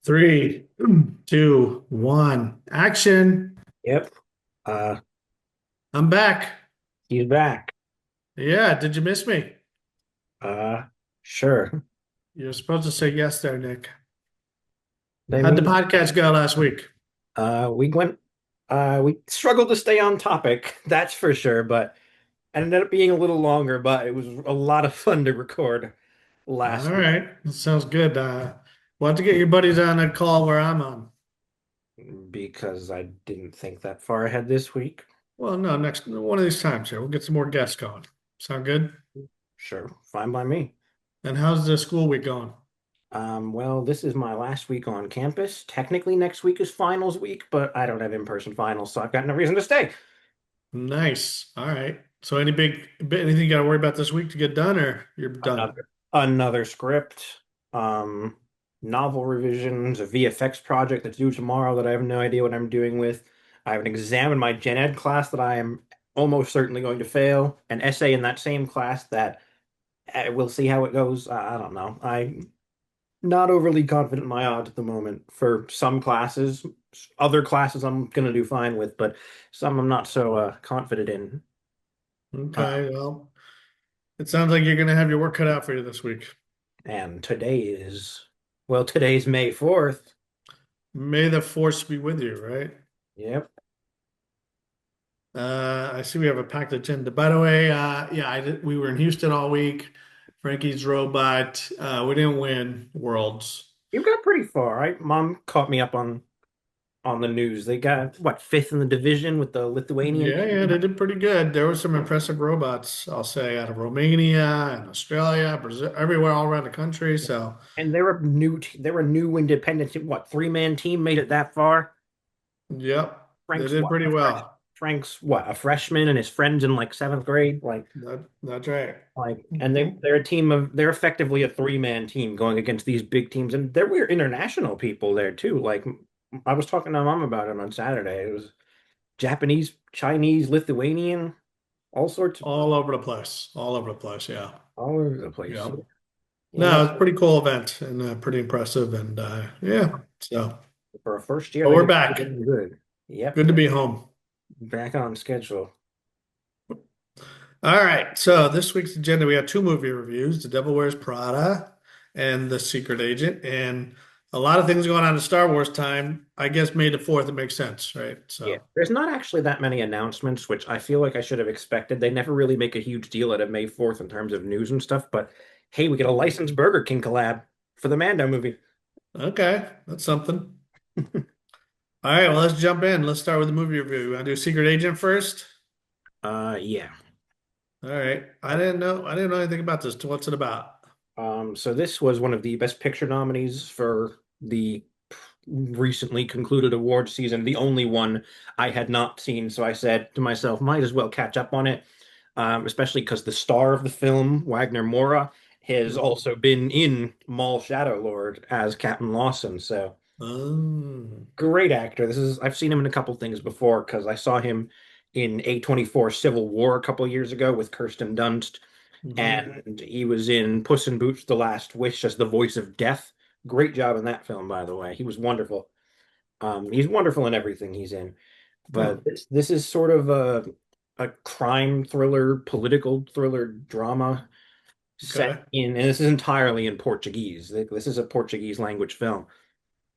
Three, two, one, action. Yep. Uh, I'm back. he's back. Yeah, did you miss me? Uh, sure. You're supposed to say yes there, Nick. I How'd the mean, podcast go last week? we went, we struggled to stay on topic, that's for sure, but it ended up being a little longer, but it was a lot of fun to record All last week right, that sounds good. We'll have to get your buddies on a call where I'm on. because I didn't think that far ahead this week. Well, no, next one of these times here. We'll get some more guests going. Sound good? Sure, fine by me. And how's the school week going? Well, this is my last week on campus. Technically, next week is finals week, but I don't have in-person finals, so I've got no reason to stay. Nice. All right. So anything you got to worry about this week to get done, or you're done? Another script, um, novel revisions, a VFX project that's due tomorrow that I have no idea what I'm doing with. I have an exam in my gen ed class that I am almost certainly going to fail, an essay in that same class that we'll see how it goes. I don't know. I'm not overly confident in my odds at the moment for some classes. Other classes I'm going to do fine with, but some I'm not so confident in. Uh, Okay. Well, it sounds like you're going to have your work cut out for you this week. and today is, well, today's May 4th. May the force be with you, right? Yep. I see we have a packed agenda. By the way, yeah, we were in Houston all week. Frankie's robot. We didn't win Worlds. You got pretty far, right? Mom caught me up on the news. They got what, fifth in the division with the Lithuanian Yeah, yeah, team, they did pretty good. There were some impressive robots, I'll say, out of Romania and Australia, Brazil, everywhere all around the country. So, and they're a new independent team. What, three-man team made it that far? yep, they Frank's did what, pretty well. Frank's what, a freshman, and his friends in like seventh grade, That's right. and they're effectively a three-man team going against these big teams, and there were international people there too. Like I was talking to mom about it on Saturday. It was Japanese, Chinese, Lithuanian, all sorts of All over the place. All over the place. Yeah. all over the place. Yeah. You No, know, it's a pretty cool event and pretty impressive. And yeah, so, for a first year, but they we're did back. pretty good. Yep, Good to be home. back on schedule. All right. So this week's agenda, we have two movie reviews, The Devil Wears Prada and The Secret Agent, and a lot of things going on in Star Wars time. I guess May the 4th, it makes sense, right? Yeah, So, there's not actually that many announcements, which I feel like I should have expected. They never really make a huge deal out of May 4th in terms of news and stuff, but hey, we get a licensed Burger King collab for the Mando movie. okay, that's something. All right, well, let's jump in. Let's start with the movie review. You want to do Secret Agent first? Yeah. All right. I didn't know anything about this. What's it about? So this was one of the Best Picture nominees for the recently concluded award season, the only one I had not seen. So I said to myself, might as well catch up on it, especially because the star of the film, Wagner Moura, has also been in Maul Shadow Lord as Captain Lawson. So Oh. great actor. I've seen him in a couple things before because I saw him in A24 Civil War a couple years ago with Kirsten Dunst, Mhm. and he was in Puss in Boots: The Last Wish as the voice of Death. Great job in that film, by the way. He was wonderful. He's wonderful in everything he's in. Huh. But this is sort of a crime thriller, political thriller drama set Okay. in, and this is entirely in Portuguese. This is a Portuguese language film.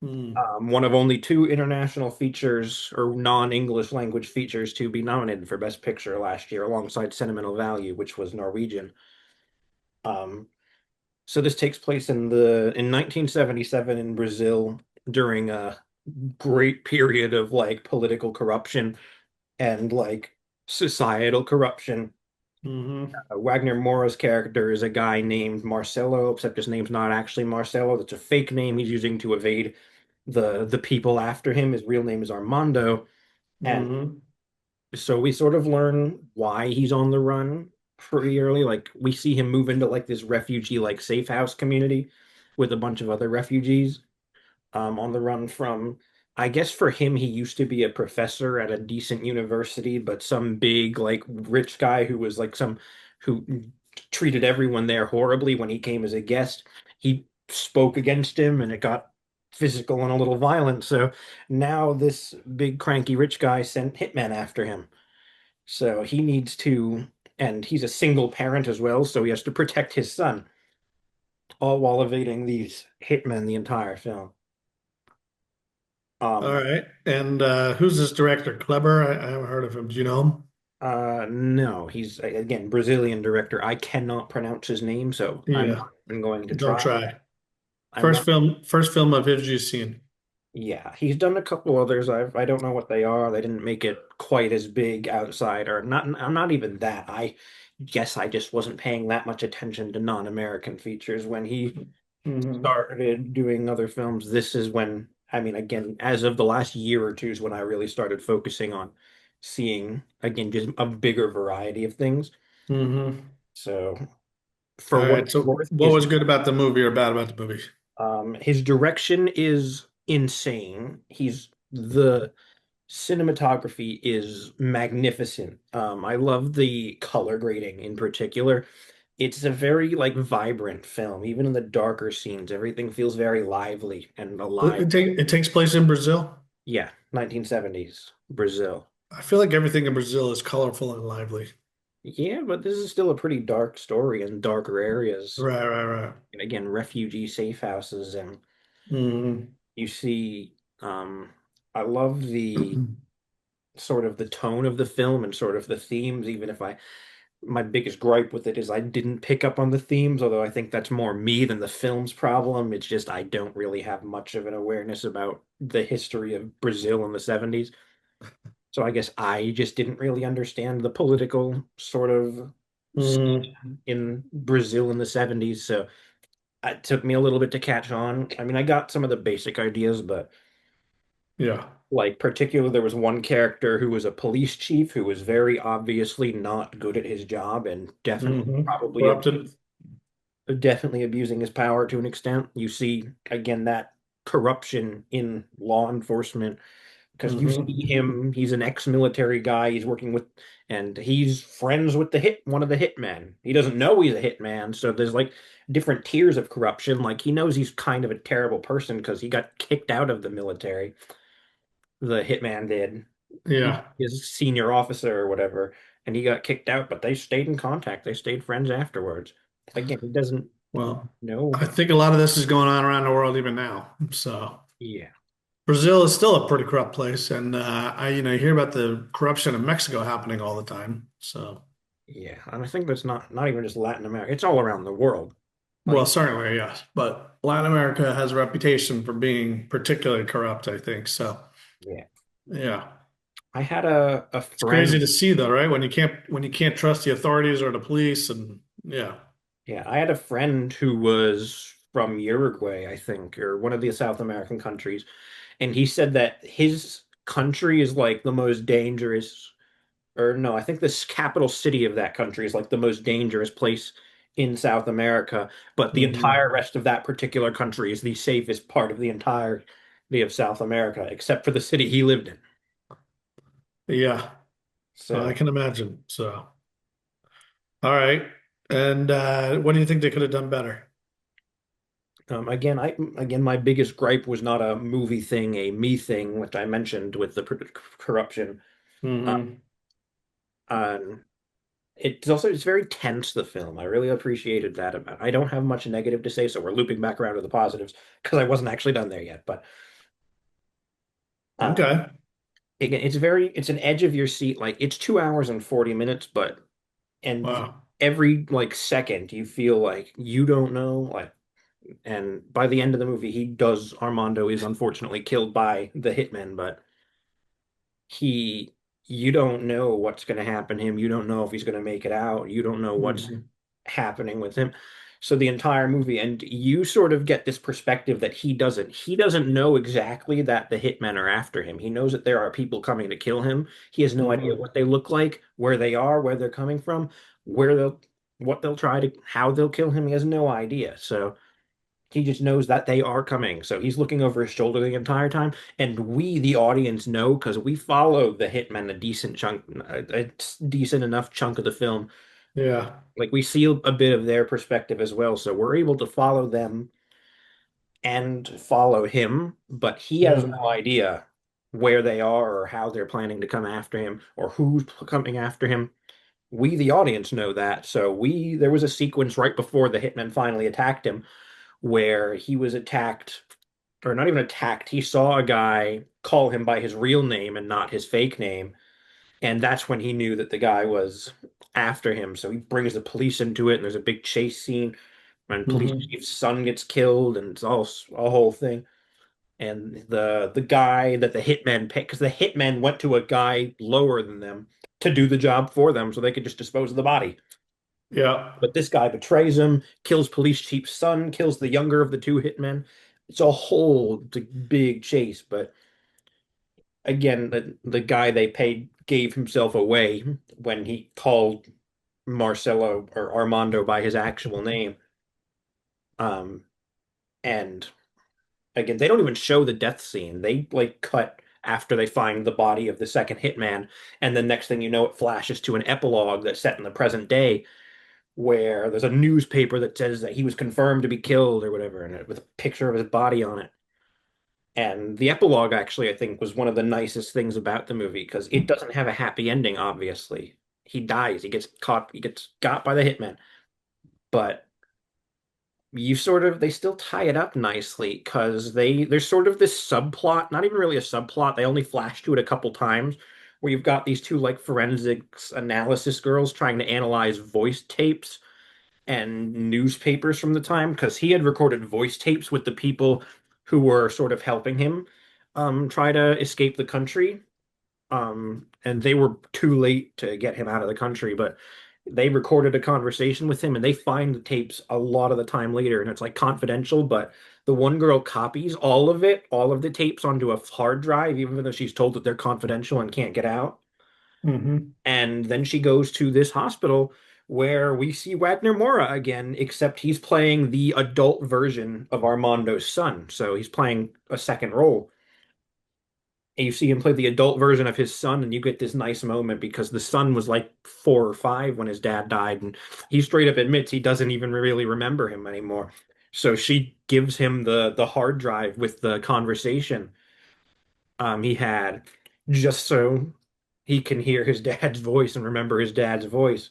Hmm. One of only two international features or non-English language features to be nominated for Best Picture last year, alongside Sentimental Value, which was Norwegian. Um, so this takes place in 1977 in Brazil during a great period of like political corruption and like societal corruption. Hmm. Wagner Moura's character is a guy named Marcelo, except his name's not actually Marcelo. That's a fake name he's using to evade the people after him. His real name is Armando. And Hmm. so we sort of learn why he's on the run pretty early. Like we see him move into like this refugee like safe house community with a bunch of other refugees on the run from, I guess for him, he used to be a professor at a decent university, but some big, like, rich guy who treated everyone there horribly when he came as a guest, he spoke against him, and it got physical and a little violent. So now this big cranky rich guy sent hitmen after him. So he needs to, and he's a single parent as well, so he has to protect his son, all while evading these hitmen the entire film. All Um, right. And who's this director? Kleber? I haven't heard of him. Do you know him? no, he's again Brazilian director. I cannot pronounce his name, so I'm Yeah, not even going to don't try. try. I'm not. First film of his you've seen. Yeah, he's done a couple others. I don't know what they are. They didn't make it quite as big outside, or not. I'm not even that. I guess I just wasn't paying that much attention to non-American features when he Hmm. started doing other films. This is when, I mean, again, as of the last year or two is when I really started focusing on seeing, again, just a bigger variety of things. Hmm. So, All for what right. it's So, worth, what was good about the movie or bad about the movie? his direction is insane. He's the cinematography is magnificent. I love the color grading in particular. It's a very like vibrant film. Even in the darker scenes, everything feels very lively and alive. It takes place in Brazil. Yeah, 1970s Brazil. I feel like everything in Brazil is colorful and lively. Yeah, but this is still a pretty dark story in darker areas. Right, right, right. And again, refugee safe houses, and Hmm. you see, I love the sort of the tone of the film and sort of the themes, even if my biggest gripe with it is I didn't pick up on the themes, although I think that's more me than the film's problem. It's just I don't really have much of an awareness about the history of Brazil in the 70s. So I guess I just didn't really understand the political sort of Hmm. scene in Brazil in the 70s. So it took me a little bit to catch on. I mean, I got some of the basic ideas, but Yeah. like particularly there was one character who was a police chief who was very obviously not good at his job and definitely Hmm. probably Corrupted. definitely abusing his power to an extent. You see again that corruption in law enforcement because you see Hmm. him, he's an ex-military guy, he's working with and he's friends with the hit one of the hitmen. He doesn't know he's a hitman, so there's like different tiers of corruption. Like he knows he's kind of a terrible person because he got kicked out of the military. The hitman did. Yeah. His senior officer or whatever, and he got kicked out, but they stayed in contact. They stayed friends afterwards. Again, he doesn't Well, know. I think a lot of this is going on around the world even now. So Yeah. Brazil is still a pretty corrupt place, and you hear about the corruption in Mexico happening all the time. So, Yeah, and I think that's not even just Latin America. It's all around the world. well, Like, certainly, yes, but Latin America has a reputation for being particularly corrupt, I think. So, yeah. yeah, I had a it's crazy friend. to see, though, right? When you can't trust the authorities or the police, and yeah. Yeah, I had a friend who was from Uruguay, I think, or one of the South American countries, and he said that his country is like the most dangerous, or no, I think this capital city of that country is like the most dangerous place in South America, but the Hmm. entire rest of that particular country is the safest part of the entirety of South America, except for the city he lived in. Yeah, I So, can imagine. So, all right, and what do you think they could have done better? again, my biggest gripe was not a movie thing, a me thing, which I mentioned with the corruption. Uh, Hmm. um, it's very tense, the film. I really appreciated that about. I don't have much negative to say, so we're looping back around to the positives because I wasn't actually done there yet. But uh, Okay. again, it's an edge of your seat. Like it's 2 hours and 40 minutes, but and Wow. every like second you feel like you don't know like. And by the end of the movie, Armando is unfortunately killed by the hitman, but he you don't know what's going to happen to him. You don't know if he's going to make it out. You don't know what's Hmm. happening with him. So the entire movie, and you sort of get this perspective that he doesn't. He doesn't know exactly that the hitmen are after him. He knows that there are people coming to kill him. He has no idea Hmm. what they look like, where they are, where they're coming from, what they'll try to, how they'll kill him. He has no idea. So he just knows that they are coming. So he's looking over his shoulder the entire time. And we, the audience, know because we follow the hitman a decent enough chunk of the film. Yeah. Like we see a bit of their perspective as well. So we're able to follow them and follow him, but he has Mm. no idea where they are or how they're planning to come after him or who's coming after him. We, the audience, know that. So there was a sequence right before the hitman finally attacked him where he was attacked, or not even attacked. He saw a guy call him by his real name and not his fake name. And that's when he knew that the guy was after him. So he brings the police into it, and there's a big chase scene when police Hmm. chief's son gets killed, and it's all a whole thing. And the guy that the hitman picked, because the hitman went to a guy lower than them to do the job for them, so they could just dispose of the body. Yeah. But this guy betrays him, kills police chief's son, kills the younger of the two hitmen. It's a whole big chase, but again, the guy they paid gave himself away when he called Marcelo or Armando by his actual name. Um, and again, they don't even show the death scene. They like cut after they find the body of the second hitman, and the next thing you know, it flashes to an epilogue that's set in the present day where there's a newspaper that says that he was confirmed to be killed or whatever, and with a picture of his body on it. And the epilogue, actually, I think, was one of the nicest things about the movie because it doesn't have a happy ending, obviously. He dies, he gets caught, he gets got by the hitman. But they still tie it up nicely because there's sort of this subplot, not even really a subplot, they only flash to it a couple times, where you've got these two like forensics analysis girls trying to analyze voice tapes and newspapers from the time because he had recorded voice tapes with the people who were sort of helping him try to escape the country. And they were too late to get him out of the country, but they recorded a conversation with him and they find the tapes a lot of the time later and it's like confidential, but the one girl copies all of it, all of the tapes onto a hard drive, even though she's told that they're confidential and can't get out. Hmm. And then she goes to this hospital where we see Wagner Moura again, except he's playing the adult version of Armando's son. So he's playing a second role. And you see him play the adult version of his son, and you get this nice moment because the son was like 4 or 5 when his dad died, and he straight up admits he doesn't even really remember him anymore. So she gives him the hard drive with the conversation he had just so he can hear his dad's voice and remember his dad's voice.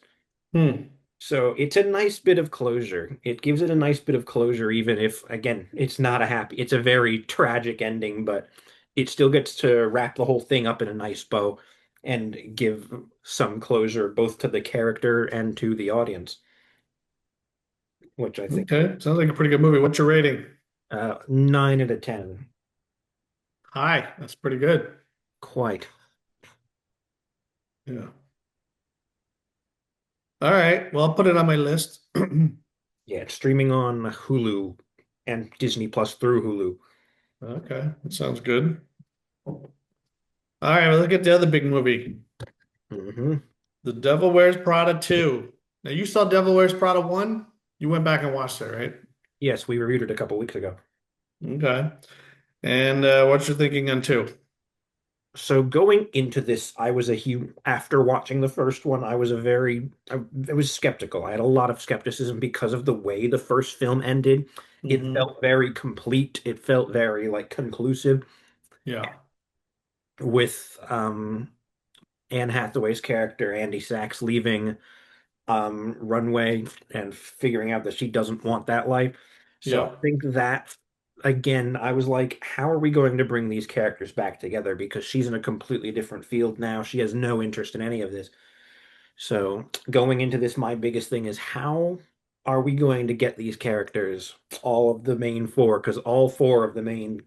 Hmm. So it's a nice bit of closure. It gives it a nice bit of closure, even if, again, it's not a happy, it's a very tragic ending, but it still gets to wrap the whole thing up in a nice bow and give some closure both to the character and to the audience, which I think Okay. Sounds like a pretty good movie. What's your rating? 9 out of 10. Hi. That's pretty good. Quite. Yeah. All right. Well, I'll put it on my list. Yeah, it's streaming on Hulu and Disney Plus through Hulu. Okay. That sounds good. All right. Well, look at the other big movie, Hmm. The Devil Wears Prada 2. Now, you saw Devil Wears Prada 1? You went back and watched it, right? Yes, we reviewed it a couple weeks ago. Okay. And what's your thinking on 2? So going into this, I was a huge, after watching the first one, I was skeptical. I had a lot of skepticism because of the way the first film ended. It Hmm. felt very complete. It felt very like conclusive Yeah. with Anne Hathaway's character, Andy Sachs, leaving Runway and figuring out that she doesn't want that life. So I Yeah. think that again, I was like, how are we going to bring these characters back together? Because she's in a completely different field now. She has no interest in any of this. So going into this, my biggest thing is how are we going to get these characters, all of the main four, because all four of the main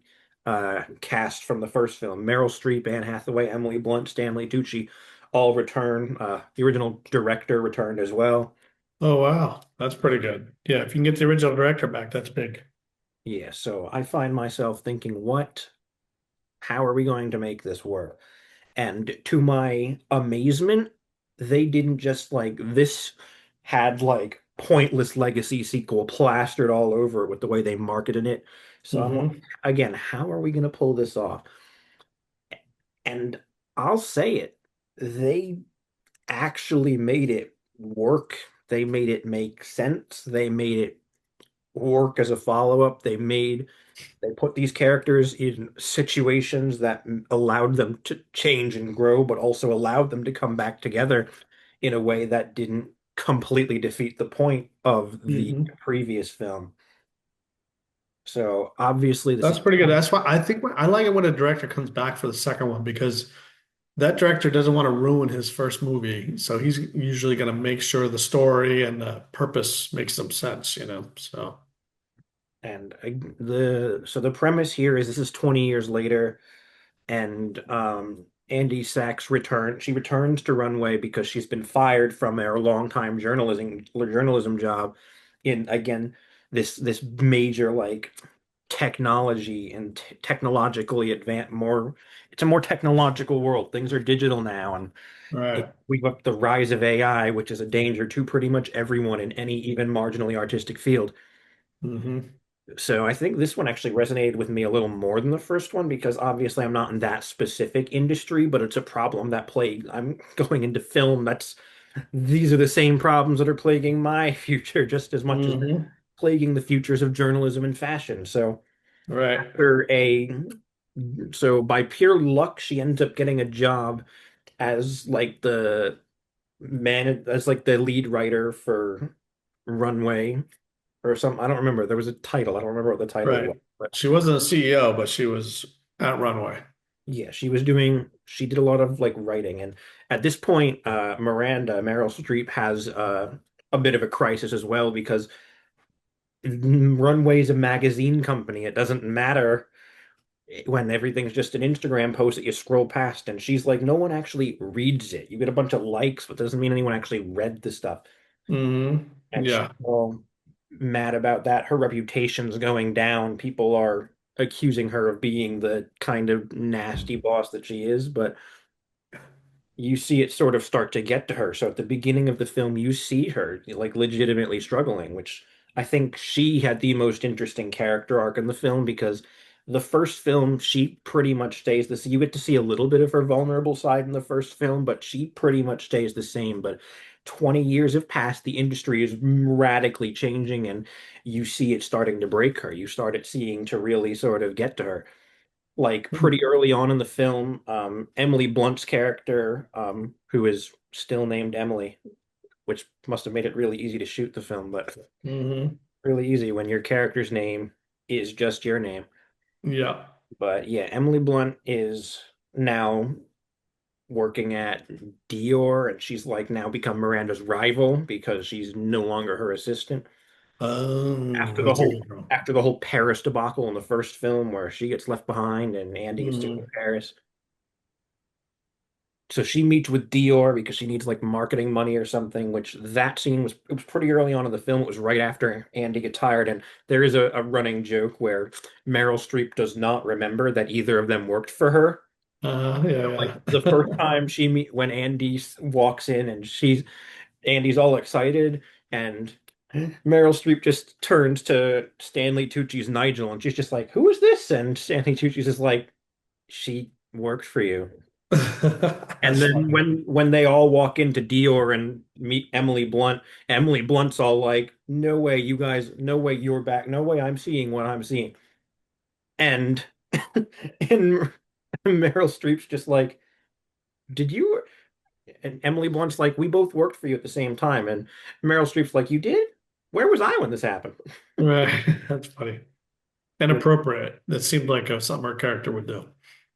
cast from the first film, Meryl Streep, Anne Hathaway, Emily Blunt, Stanley Tucci, all return. The original director returned as well. Oh, wow. That's pretty good. Yeah. If you can get the original director back, that's big. Yeah, so I find myself thinking, how are we going to make this work? And to my amazement, they didn't just like this had like pointless legacy sequel plastered all over it with the way they marketed it. So I'm like, Hmm. again, how are we going to pull this off? And I'll say it, they actually made it work. They made it make sense. They made it work as a follow-up. They put these characters in situations that allowed them to change and grow, but also allowed them to come back together in a way that didn't completely defeat the point of the Hmm. previous film. So obviously this That's is pretty good. That's why I think I like it when a director comes back for the second one because that director doesn't want to ruin his first movie. So he's usually going to make sure the story and the purpose makes some sense, you know? So, and the premise here is this is 20 years later, and Andy Sachs returns to Runway because she's been fired from her longtime journalism job in, again, this major, like, technology and technologically advanced, more it's a more technological world. Things are digital now, and right. we've got the rise of AI, which is a danger to pretty much everyone in any even marginally artistic field. Hmm. So I think this one actually resonated with me a little more than the first one because obviously I'm not in that specific industry, but it's a problem that plague. I'm going into film. These are the same problems that are plaguing my future just as much as they're Hmm. plaguing the futures of journalism and fashion. So Right. after a so by pure luck, she ends up getting a job as like the lead writer for Runway or something. I don't remember. There was a title. I don't remember what the title Right. was. But She wasn't a CEO, but she was at Runway. yeah, she did a lot of like writing. And at this point, Meryl Streep has a bit of a crisis as well because Runway's a magazine company. It doesn't matter when everything's just an Instagram post that you scroll past. And she's like, no one actually reads it. You get a bunch of likes, but doesn't mean anyone actually read the stuff. Hmm. And she's Yeah. all mad about that. Her reputation's going down. People are accusing her of being the kind of nasty boss that she is, but you see it sort of start to get to her. So at the beginning of the film, you see her like legitimately struggling, which I think she had the most interesting character arc in the film because the first film, she pretty much stays the same. You get to see a little bit of her vulnerable side in the first film, but she pretty much stays the same. But 20 years have passed, the industry is radically changing, and you see it starting to break her. You start it seeing to really sort of get to her like pretty early on in the film, Emily Blunt's character, who is still named Emily, which must have made it really easy to shoot the film, but Hmm. really easy when your character's name is just your name. Yeah. But yeah, Emily Blunt is now working at Dior, and she's like now become Miranda's rival because she's no longer her assistant. Oh, After the that's a whole good one. after the whole Paris debacle in the first film where she gets left behind and Andy gets to go to Hmm. Paris. So she meets with Dior because she needs like marketing money or something, which that scene was it was pretty early on in the film. It was right after Andy gets tired, and there is a running joke where Meryl Streep does not remember that either of them worked for her. Like Yeah, the first yeah. time when Andy walks in and Andy's all excited, and Meryl Streep just turns to Stanley Tucci's Nigel, and she's just like, "Who is this?" And Stanley Tucci's just like, "She works for you." And That's then funny. when they all walk into Dior and meet Emily Blunt, Emily Blunt's all like, "No way, you guys, no way you're back. No way I'm seeing what I'm seeing." And and Meryl Streep's just like, "Did you?" And Emily Blunt's like, "We both worked for you at the same time." And Meryl Streep's like, "You did? Where was I when this happened?" Right. That's funny. Which, Inappropriate. That seemed like something our character would do.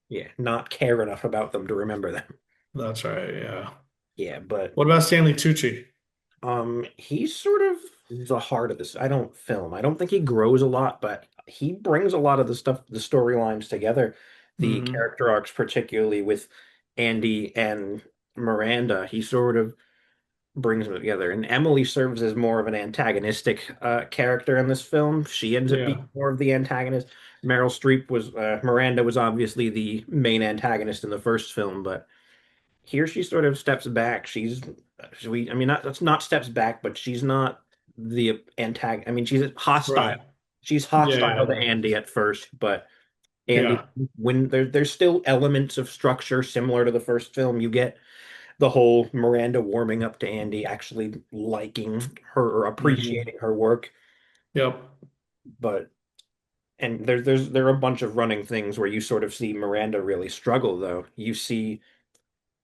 yeah, not care enough about them to remember them. That's right. Yeah. Yeah, but What about Stanley Tucci? He's sort of the heart of this. I don't film. I don't think he grows a lot, but he brings a lot of the stuff, the storylines together, the Hmm. character arcs, particularly with Andy and Miranda. He sort of brings them together. And Emily serves as more of an antagonistic character in this film. She ends up being Yeah. more of the antagonist. Miranda was obviously the main antagonist in the first film, but here she sort of steps back. I mean, not that's not steps back, but she's not the antagonist. I mean, she's hostile. Right. She's Yeah. hostile to Yeah. Andy at first, but Andy, Yeah. when there's still elements of structure similar to the first film, you get the whole Miranda warming up to Andy, actually liking her or Hmm. appreciating her work. Yep. But and there are a bunch of running things where you sort of see Miranda really struggle though. You see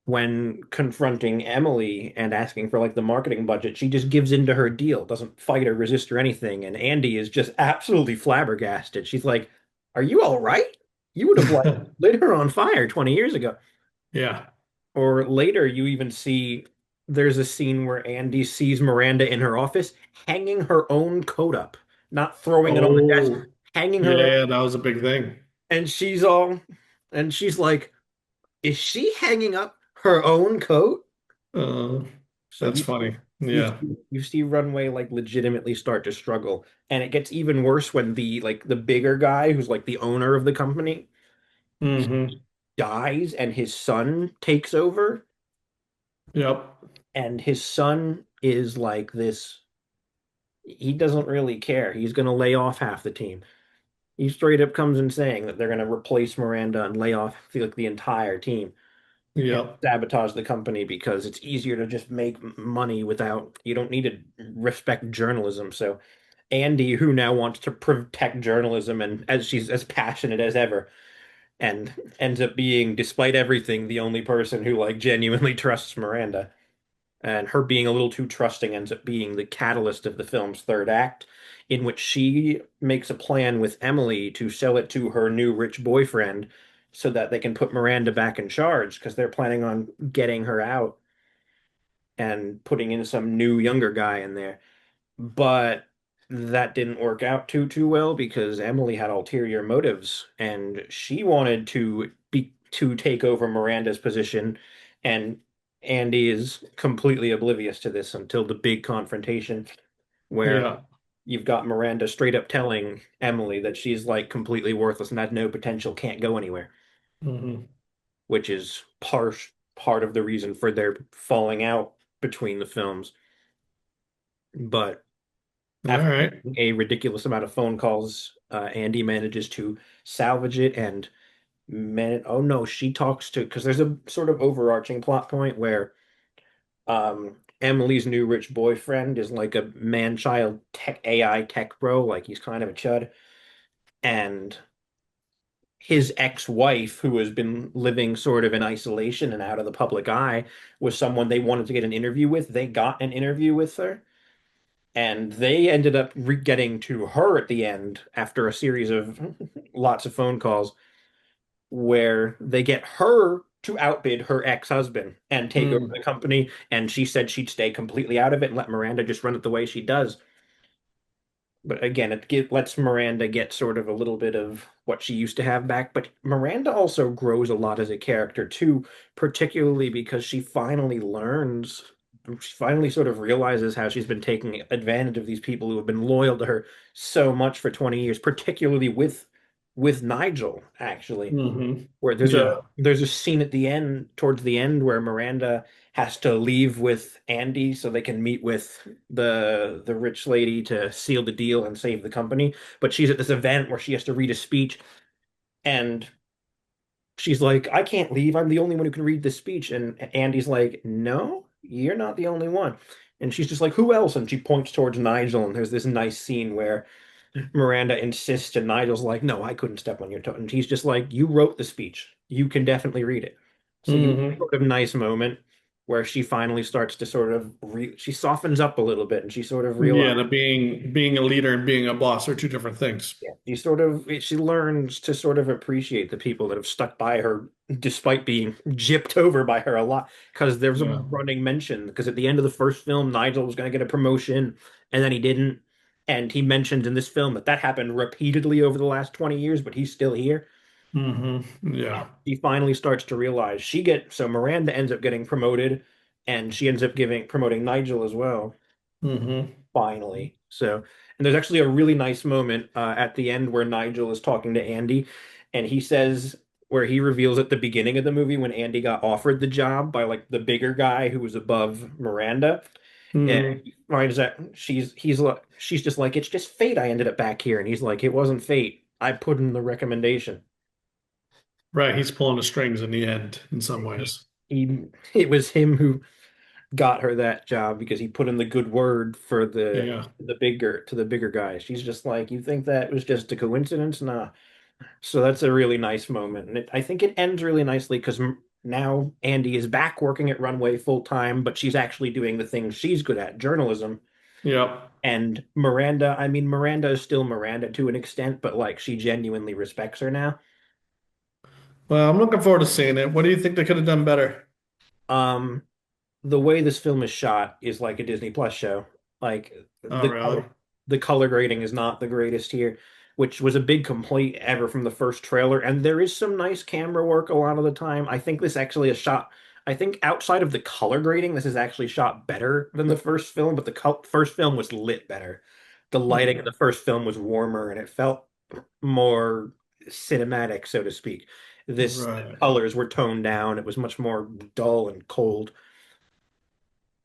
when confronting Emily and asking for like the marketing budget, she just gives in to her deal, doesn't fight or resist or anything. And Andy is just absolutely flabbergasted. She's like, "Are you all right? You would have like lit her on fire 20 years ago." Yeah. Or later, you even see there's a scene where Andy sees Miranda in her office hanging her own coat up, not throwing it on the desk, Oh, hanging her own. yeah, that was a big thing. And she's like, is she hanging up her own coat? Uh, So that's funny. you Yeah. you see Runway like legitimately start to struggle, and it gets even worse when the bigger guy who's like the owner of the company Hmm. dies, and his son takes over, Yep. and his son is like this. He doesn't really care. He's going to lay off half the team. He straight up comes in saying that they're going to replace Miranda and lay off like the entire team and Yep. sabotage the company because it's easier to just make money without you don't need to respect journalism. So Andy, who now wants to protect journalism and as she's as passionate as ever, and ends up being, despite everything, the only person who like genuinely trusts Miranda. And her being a little too trusting ends up being the catalyst of the film's third act, in which she makes a plan with Emily to sell it to her new rich boyfriend so that they can put Miranda back in charge because they're planning on getting her out and putting in some new younger guy in there. But that didn't work out too well because Emily had ulterior motives and she wanted to take over Miranda's position, and Andy is completely oblivious to this until the big confrontation where Yeah. you've got Miranda straight up telling Emily that she's like completely worthless and has no potential, can't go anywhere, Hmm. which is part of the reason for their falling out between the films. But All after right. a ridiculous amount of phone calls, Andy manages to salvage it and oh no, she talks to because there's a sort of overarching plot point where Emily's new rich boyfriend is like a man-child tech AI tech bro, like he's kind of a chud, and his ex-wife, who has been living sort of in isolation and out of the public eye, was someone they wanted to get an interview with. They got an interview with her. And they ended up getting to her at the end after a series of lots of phone calls where they get her to outbid her ex-husband and take over the Mm. company. And she said she'd stay completely out of it and let Miranda just run it the way she does. But again, lets Miranda get sort of a little bit of what she used to have back. But Miranda also grows a lot as a character too, particularly because she finally sort of realizes how she's been taking advantage of these people who have been loyal to her so much for 20 years, particularly with Nigel, actually Hmm. where Yeah. there's a scene at the end towards the end where Miranda has to leave with Andy so they can meet with the rich lady to seal the deal and save the company. But she's at this event where she has to read a speech and she's like, I can't leave. I'm the only one who can read this speech. And Andy's like, no, you're not the only one. And she's just like, who else? And she points towards Nigel. And there's this nice scene where Miranda insists, and Nigel's like, "No, I couldn't step on your toe." And he's just like, "You wrote the speech. You can definitely read it." So you Hmm. sort of nice moment where she finally starts to sort of she softens up a little bit, and she sort of realizes, Yeah, the being a leader and being a boss are two different things. yeah, she learns to sort of appreciate the people that have stuck by her despite being gypped over by her a lot. Because there's a Yeah. running mention because at the end of the first film, Nigel was going to get a promotion, and then he didn't. And he mentions in this film that happened repeatedly over the last 20 years, but he's still here. Hmm. Yeah. She finally starts to realize so Miranda ends up getting promoted, and she ends up giving promoting Nigel as well. Hmm. Finally, and there's actually a really nice moment at the end where Nigel is talking to Andy, and he says where he reveals at the beginning of the movie when Andy got offered the job by like the bigger guy who was above Miranda. And Hmm. he finds that she's just like it's just fate. I ended up back here, and he's like it wasn't fate. I put in the recommendation. Right. He's pulling the strings in the end in some He, ways. it was him who got her that job because he put in the good word for Yeah. the bigger guy. She's just like, you think that was just a coincidence? Nah. So that's a really nice moment, and I think it ends really nicely because now Andy is back working at Runway full time, but she's actually doing the things she's good at, journalism. Yep. And Miranda, I mean, Miranda is still Miranda to an extent, but like she genuinely respects her now. Well, I'm looking forward to seeing it. What do you think they could have done better? Um, the way this film is shot is like a Disney Plus show. Like Oh, really? the color grading is not the greatest here, which was a big complaint ever from the first trailer. And there is some nice camera work a lot of the time. I think this actually is shot. I think outside of the color grading, this is actually shot better than the first film, but the first film was lit better. The lighting in Okay. the first film was warmer and it felt more cinematic, so to speak. The Right. colors were toned down. It was much more dull and cold.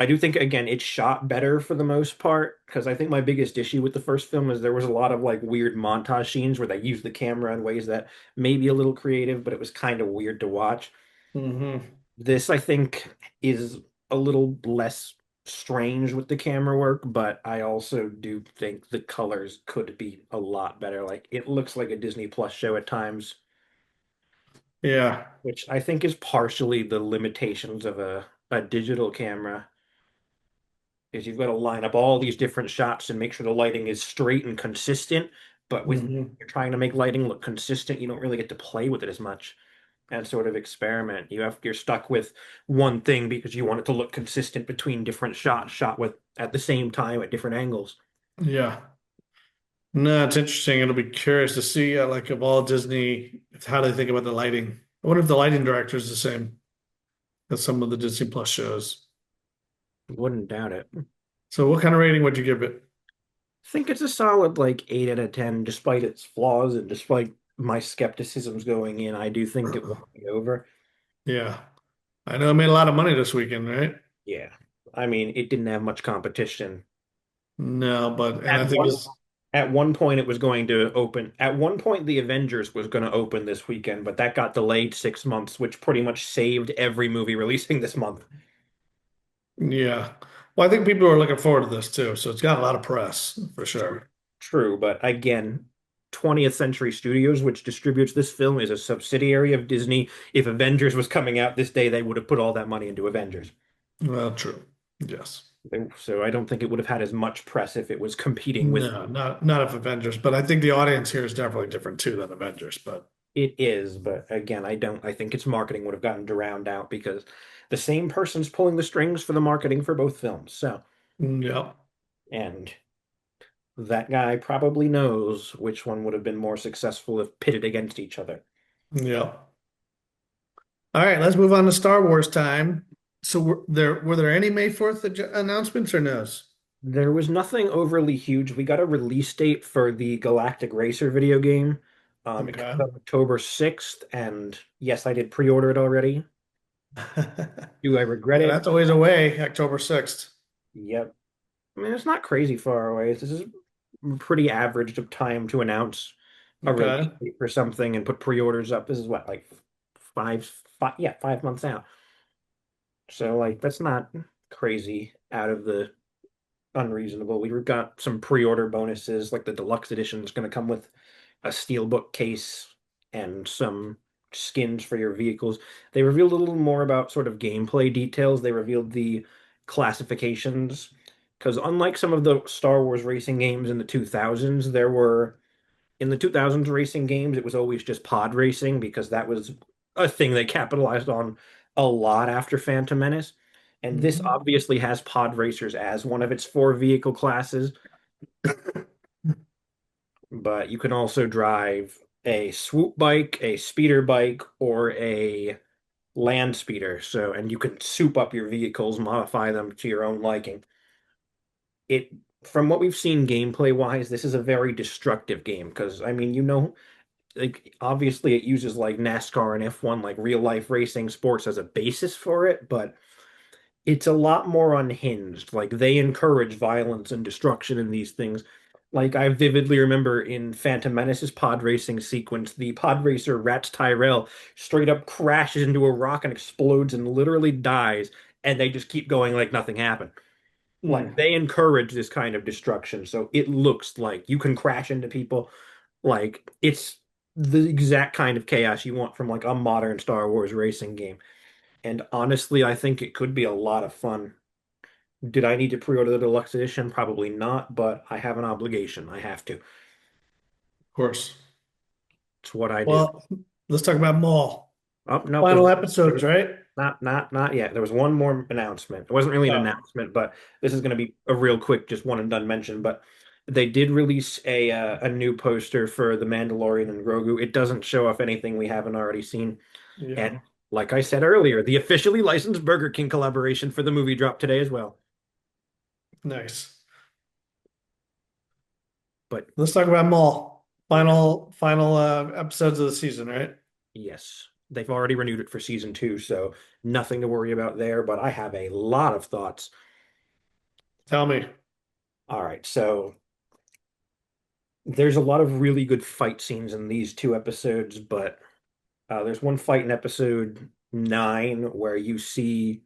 I do think again it's shot better for the most part because I think my biggest issue with the first film is there was a lot of like weird montage scenes where they used the camera in ways that may be a little creative, but it was kind of weird to watch. Hmm. This I think is a little less strange with the camera work, but I also do think the colors could be a lot better. Like it looks like a Disney Plus show at times, Yeah. which I think is partially the limitations of a digital camera. Is you've got to line up all these different shots and make sure the lighting is straight and consistent. But with Hmm. you're trying to make lighting look consistent, you don't really get to play with it as much and sort of experiment. You're stuck with one thing because you want it to look consistent between different shots shot with at the same time at different angles. Yeah. No, it's interesting. It'll be curious to see, like, of all Disney, how they think about the lighting. I wonder if the lighting director is the same as some of the Disney Plus shows. Wouldn't doubt it. I So, what kind of rating would you give it? think it's a solid like 8 out of 10, despite its flaws and despite my skepticisms going in. I do think it won me over. Yeah. I know it made a lot of money this weekend, right? Yeah. I mean, it didn't have much competition. No, and At I think one this, At one point, it was going to open. At one point, The Avengers was going to open this weekend, but that got delayed 6 months, which pretty much saved every movie releasing this month. yeah. Well, I think people are looking forward to this too. So, it's got a lot of press for True, sure. true, but again, 20th Century Studios, which distributes this film, is a subsidiary of Disney. If Avengers was coming out this day, they would have put all that money into Avengers. Well, true. Yes. So I don't think it would have had as much press if it was competing with. No, not of Avengers, but I think the audience here is definitely different too than Avengers. But It is, but again, I don't. I think its marketing would have gotten drowned out because the same person's pulling the strings for the marketing for both films. So, yeah, and that guy probably knows which one would have been more successful if pitted against each other. yeah. All right, let's move on to Star Wars time. So were there any May 4th announcements or no's? There was nothing overly huge. We got a release date for the Galactic Racer video game. It comes Okay. out October 6th, and yes, I did pre-order it already. Do I regret Yeah, it? that's always away, October 6th. Yep. I mean, it's not crazy far away. This is pretty average of time to announce a release Okay. date for something and put pre-orders up. This is what, like yeah, 5 months out. So like that's not crazy out of the unreasonable. We got some pre-order bonuses, like the deluxe edition is going to come with a steelbook case and some skins for your vehicles. They revealed a little more about sort of gameplay details. They revealed the classifications because unlike some of the Star Wars racing games in the 2000s, there were in the 2000s racing games, it was always just pod racing because that was a thing they capitalized on a lot after Phantom Menace. And this Mhm. obviously has pod racers as one of its four vehicle classes, but you can also drive a swoop bike, a speeder bike, or a land speeder. So, and you can soup up your vehicles, modify them to your own liking. It, from what we've seen gameplay wise, this is a very destructive game because I mean, like obviously it uses like NASCAR and F1 like real life racing sports as a basis for it, but it's a lot more unhinged. Like they encourage violence and destruction in these things. Like I vividly remember in Phantom Menace's pod racing sequence, the pod racer Rats Tyrell straight up crashes into a rock and explodes and literally dies. and they just keep going like nothing happened. Like Mm, they encourage this kind of destruction, so it looks like you can crash into people. Like it's the exact kind of chaos you want from like a modern Star Wars racing game. And honestly, I think it could be a lot of fun. Did I need to pre-order the deluxe edition? Probably not, but I have an obligation. I have to. of course. It's what I do. Well, let's talk about Maul. Oh, no, Final there episodes, was right? not yet. There was one more announcement. It wasn't really an Oh, announcement, but this is going to be a real quick, just one and done mention. But they did release a new poster for The Mandalorian and Grogu. It doesn't show off anything we haven't already seen. And yeah. like I said earlier, the officially licensed Burger King collaboration for the movie dropped today as well. Nice. But Let's talk about Maul. yeah, Final episodes of the season, right? yes, they've already renewed it for season two, so nothing to worry about there. But I have a lot of thoughts. Tell me. All right, so there's a lot of really good fight scenes in these two episodes, but there's one fight in episode 9 where you see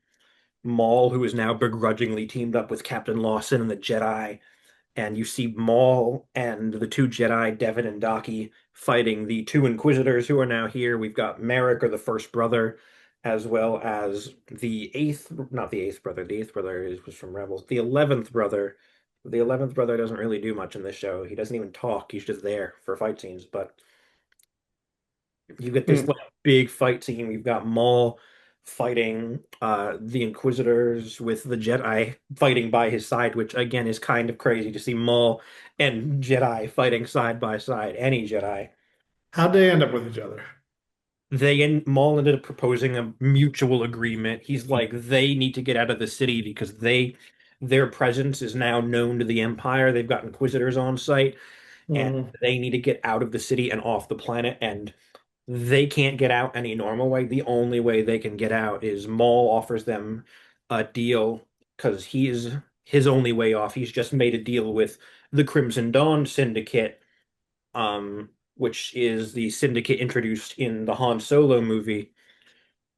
Maul, who is now begrudgingly teamed up with Captain Lawson and the Jedi, and you see Maul and the two Jedi, Devin and Daki, fighting the two Inquisitors who are now here. We've got Merrick, or the first brother, as well as the eighth, not the eighth brother. The eighth brother was from Rebels. The 11th brother. The 11th brother doesn't really do much in this show. He doesn't even talk. He's just there for fight scenes. But you get this Hmm. like big fight scene. We've got Maul fighting the Inquisitors with the Jedi fighting by his side, which again is kind of crazy to see Maul and Jedi fighting side by side. Any Jedi. How'd they end up with each other? They and Maul ended up proposing a mutual agreement. He's like, they need to get out of the city because their presence is now known to the Empire. They've got Inquisitors on site, and Hmm. they need to get out of the city and off the planet. And they can't get out any normal way. The only way they can get out is Maul offers them a deal because he's his only way off. He's just made a deal with the Crimson Dawn Syndicate, which is the syndicate introduced in the Han Solo movie.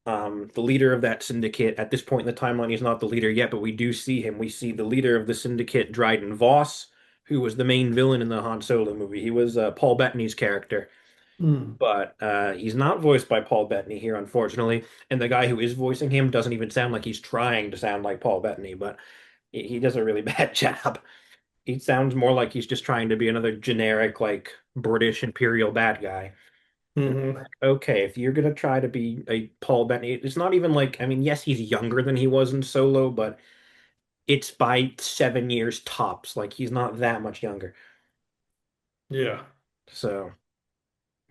The leader of that syndicate at this point in the timeline, he's not the leader yet, but we do see him. We see the leader of the syndicate, Dryden Voss, who was the main villain in the Han Solo movie. He was Paul Bettany's character, Hmm. but he's not voiced by Paul Bettany here, unfortunately. And the guy who is voicing him doesn't even sound like he's trying to sound like Paul Bettany, but he does a really bad job. He sounds more like he's just trying to be another generic, like British imperial bad guy. And I'm Hmm. like, okay, if you're gonna try to be a Paul Bettany, it's not even like, I mean, yes, he's younger than he was in Solo, but it's by 7 years tops. Like he's not that much younger. Yeah. So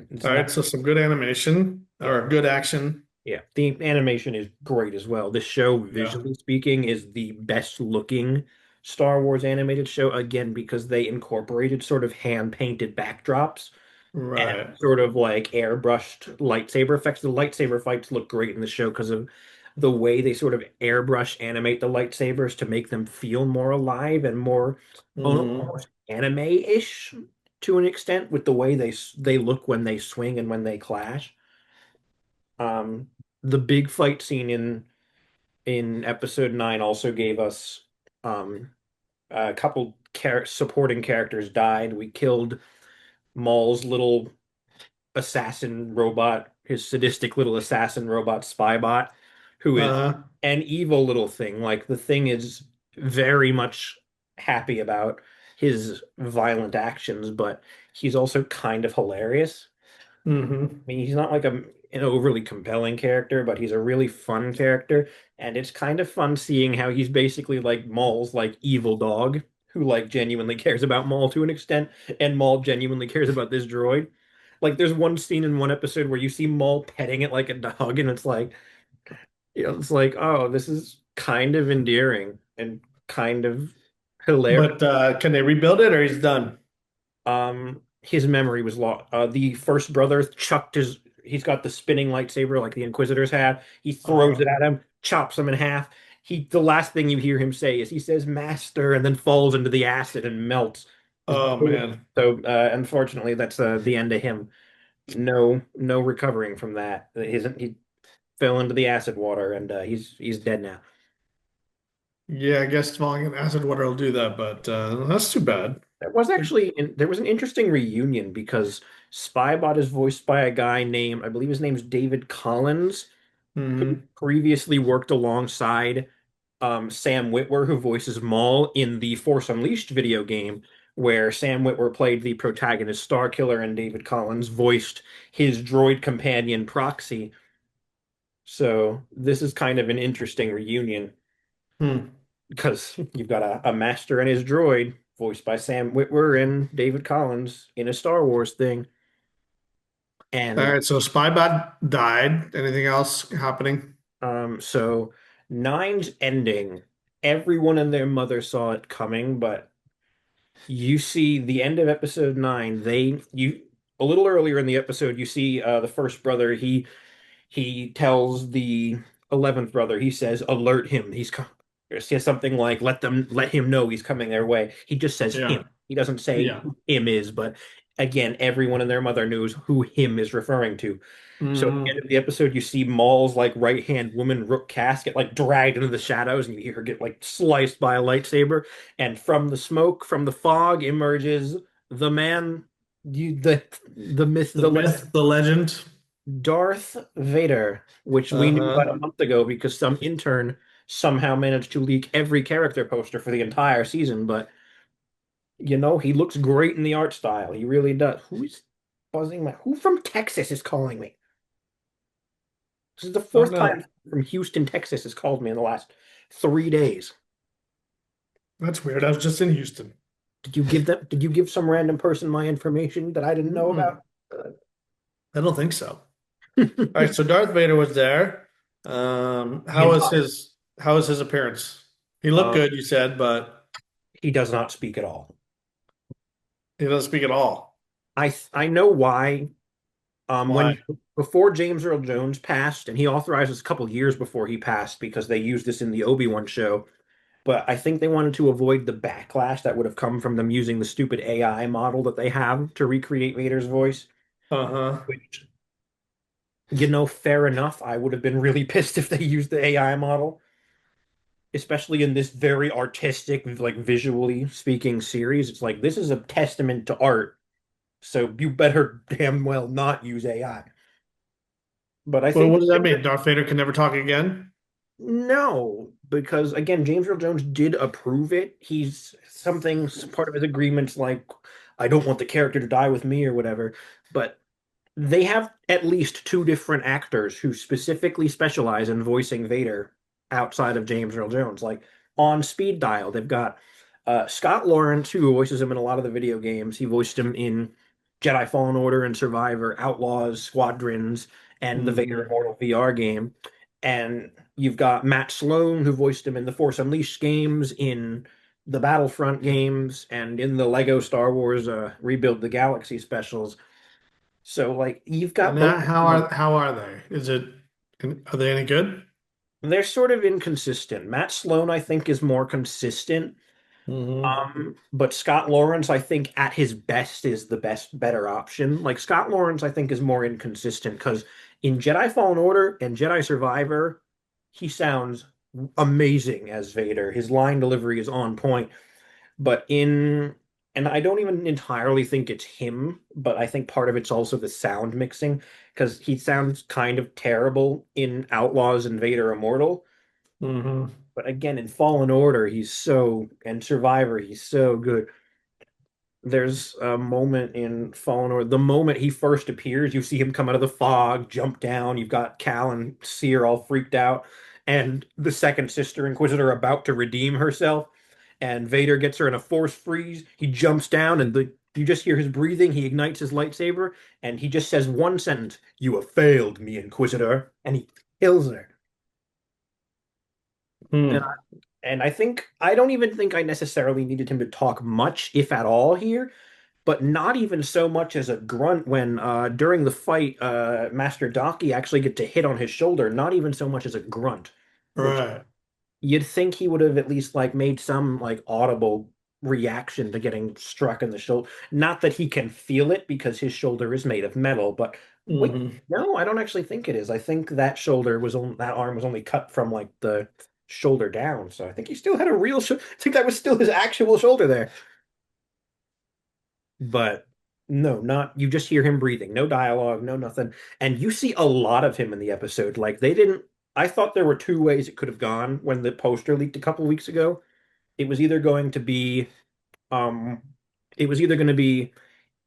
it's All not, right. So some good animation yeah. or good action. Yeah, the animation is great as well. This show, Yeah. visually speaking, is the best looking Star Wars animated show, again, because they incorporated sort of hand painted backdrops and Right. sort of like airbrushed lightsaber effects. The lightsaber fights look great in the show because of the way they sort of airbrush animate the lightsabers to make them feel more alive and more Hmm. almost anime-ish to an extent with the way they look when they swing and when they clash. Um, the big fight scene in episode 9 also gave us a couple supporting characters died. We killed Maul's little assassin robot, his sadistic little assassin robot Spybot, who is Uh, an evil little thing. Like the thing is very much happy about his violent actions, but he's also kind of hilarious. hmm. I mean, he's not like an overly compelling character, but he's a really fun character, and it's kind of fun seeing how he's basically like Maul's like evil dog, who like genuinely cares about Maul to an extent, and Maul genuinely cares about this droid. Like, there's one scene in one episode where you see Maul petting it like a dog, and it's like, it's like, oh, this is kind of endearing and kind of hilarious. But can they rebuild it or he's done? His memory was lost. The first brother chucked his. He's got the spinning lightsaber like the Inquisitors had. He throws it Uh, at him, chops him in half. The last thing you hear him say is he says "Master" and then falls into the acid and melts. oh man. So unfortunately, that's the end of him. No recovering from that. He fell into the acid water and he's dead now. Yeah, I guess falling in acid water will do that, but that's too bad. There was an interesting reunion because Spybot is voiced by a guy named, I believe his name's David Collins, who Hmm. previously worked alongside Sam Witwer, who voices Maul in the Force Unleashed video game, where Sam Witwer played the protagonist Starkiller and David Collins voiced his droid companion Proxy. So this is kind of an interesting reunion Hmm. because you've got a master and his droid voiced by Sam Witwer and David Collins in a Star Wars thing. All And right, so Spybot died. Anything else happening? so Nine's ending, everyone and their mother saw it coming, but you see the end of episode nine, you a little earlier in the episode, you see the first brother, he tells the 11th brother, he says, alert him. He says something like, let him know he's coming their way. He just says him. Yeah. He doesn't say Yeah. who him is, but again, everyone and their mother knows who him is referring to. So at the end Hmm. of the episode, you see Maul's like right hand woman Rook Cass get like dragged into the shadows, and you hear her get like sliced by a lightsaber. And from the smoke, from the fog, emerges the man, the myth, The the myth, the legend. Darth Vader, which we knew about a Uh-huh. month ago because some intern somehow managed to leak every character poster for the entire season. But he looks great in the art style. He really does. Who's buzzing my? Who from Texas is calling me? This is the Oh fourth no, time from Houston, Texas has called me in the last 3 days. that's weird. I was just in Houston. Did you give some random person my information that I didn't know Mm-mm. about? I don't think so. All right, so Darth Vader was there. The entire How was his appearance? He looked um, good, you said, but he does not speak at all. he doesn't speak at all. I know why. When Why? before James Earl Jones passed, and he authorized this a couple years before he passed because they used this in the Obi-Wan show. But I think they wanted to avoid the backlash that would have come from them using the stupid AI model that they have to recreate Vader's voice. Uh-huh. Which, fair enough. I would have been really pissed if they used the AI model, especially in this very artistic, like visually speaking series. It's like this is a testament to art, so you better damn well not use AI. But I Well, think what does that mean? Darth Vader can never talk again? no, because again, James Earl Jones did approve it. He's something part of his agreements like I don't want the character to die with me or whatever. But they have at least two different actors who specifically specialize in voicing Vader outside of James Earl Jones. Like on speed dial, they've got Scott Lawrence, who voices him in a lot of the video games. He voiced him in Jedi Fallen Order and Survivor, Outlaws, Squadrons, and the Vader Hmm. Immortal VR game. And you've got Matt Sloan, who voiced him in the Force Unleashed games, in the Battlefront games, and in the Lego Star Wars Rebuild the Galaxy specials. So like you've got And both that, of them. how are they? Are they any good? They're sort of inconsistent. Matt Sloan, I think, is more consistent. Hmm. But Scott Lawrence, I think, at his best is the better option. Like Scott Lawrence, I think, is more inconsistent because in Jedi Fallen Order and Jedi Survivor, he sounds amazing as Vader. His line delivery is on point. But and I don't even entirely think it's him, but I think part of it's also the sound mixing because he sounds kind of terrible in Outlaws and Vader Immortal. Hmm. But again, in Fallen Order, and Survivor, he's so good. There's a moment in Fallen Order, the moment he first appears, you see him come out of the fog, jump down. You've got Cal and Seer all freaked out, and the second sister Inquisitor about to redeem herself, and Vader gets her in a force freeze. He jumps down, and you just hear his breathing. He ignites his lightsaber, and he just says one sentence: "You have failed me, Inquisitor," and he kills her. And Hmm. And I don't even think I necessarily needed him to talk much, if at all, here, but not even so much as a grunt when during the fight, Master Daki actually get to hit on his shoulder, not even so much as a grunt, which Right. you'd think he would have at least like made some like audible reaction to getting struck in the shoulder. Not that he can feel it because his shoulder is made of metal, but wait, Hmm. no, I don't actually think it is. I think that arm was only cut from like the shoulder down. So I think he still had a real I think that was still his actual shoulder there. But no, not you just hear him breathing, no dialogue, no nothing. And you see a lot of him in the episode. Like they didn't I thought there were two ways it could have gone when the poster leaked a couple weeks ago. It was either going to be um it was either going to be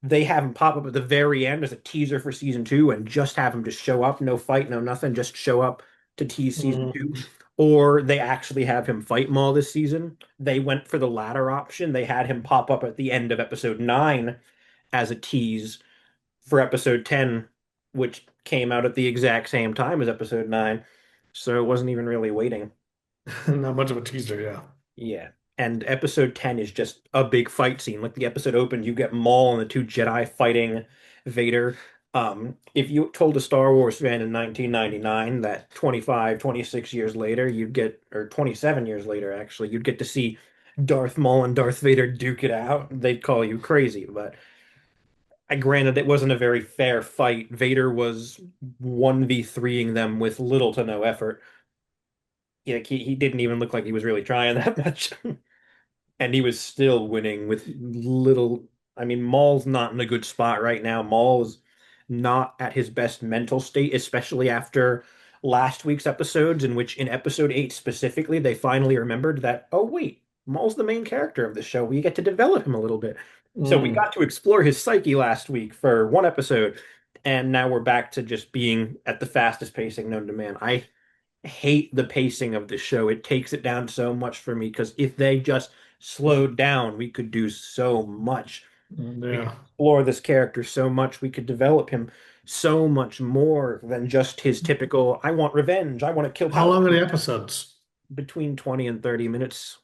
they have him pop up at the very end as a teaser for season two and just have him just show up, no fight, no nothing, just show up to tease season two. Mhm. Or they actually have him fight Maul this season. They went for the latter option. They had him pop up at the end of episode nine as a tease for episode 10, which came out at the exact same time as episode 9. So it wasn't even really waiting. Not much of a teaser, yeah. Yeah. And episode 10 is just a big fight scene. Like the episode opens, you get Maul and the two Jedi fighting Vader. If you told a Star Wars fan in 1999 that 25, 26 years later, you'd get, or 27 years later, actually, you'd get to see Darth Maul and Darth Vader duke it out, they'd call you crazy. But I granted it wasn't a very fair fight. Vader was 1v3ing them with little to no effort. Yeah, he didn't even look like he was really trying that much. And he was still winning with little. I mean, Maul's not in a good spot right now. Maul's not at his best mental state, especially after last week's episodes, in which in episode 8 specifically, they finally remembered that, oh, wait, Maul's the main character of the show. We get to develop him a little bit. So we Mm. got to explore his psyche last week for one episode, and now we're back to just being at the fastest pacing known to man. I hate the pacing of the show. It takes it down so much for me because if they just slowed down, we could do so much. We could Yeah. explore this character so much. We could develop him so much more than just his typical, I want revenge, I want to kill How long are Palpatine. the episodes? Between 20 and 30 minutes.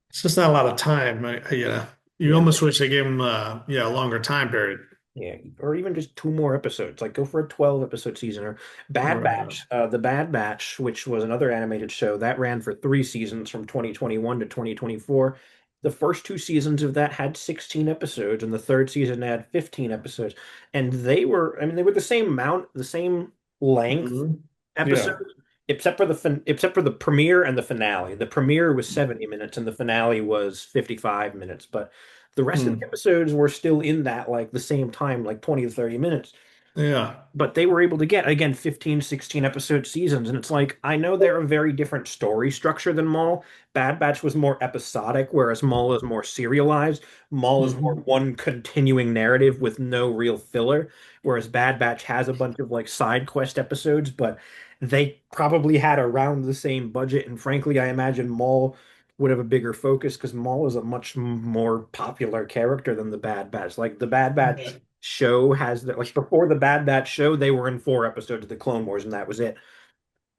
It's just not a lot of time. You Yeah. almost wish they gave him, yeah, a longer time period. Yeah, or even just two more episodes. Like go for a 12 episode season or Bad Right. Batch. The Bad Batch, which was another animated show that ran for three seasons from 2021 to 2024. The first two seasons of that had 16 episodes, and the third season had 15 episodes. And I mean, they were the same amount, the same length Mhm. Yeah. episodes, except for the premiere and the finale. The premiere was 70 minutes and the finale was 55 minutes, but the rest of the Mm. episodes were still in that like the same time, like 20 to 30 minutes. Yeah. But they were able to get again 15, 16 episode seasons. And it's like, I know they're a very different story structure than Maul. Bad Batch was more episodic, whereas Maul is more serialized. Maul is more Hmm. one continuing narrative with no real filler, whereas Bad Batch has a bunch of like side quest episodes, but they probably had around the same budget. And frankly, I imagine Maul would have a bigger focus because Maul is a much more popular character than the Bad Batch. Like the Bad Batch show has that like before the Bad Batch show, they were in four episodes of the Clone Wars and that was it.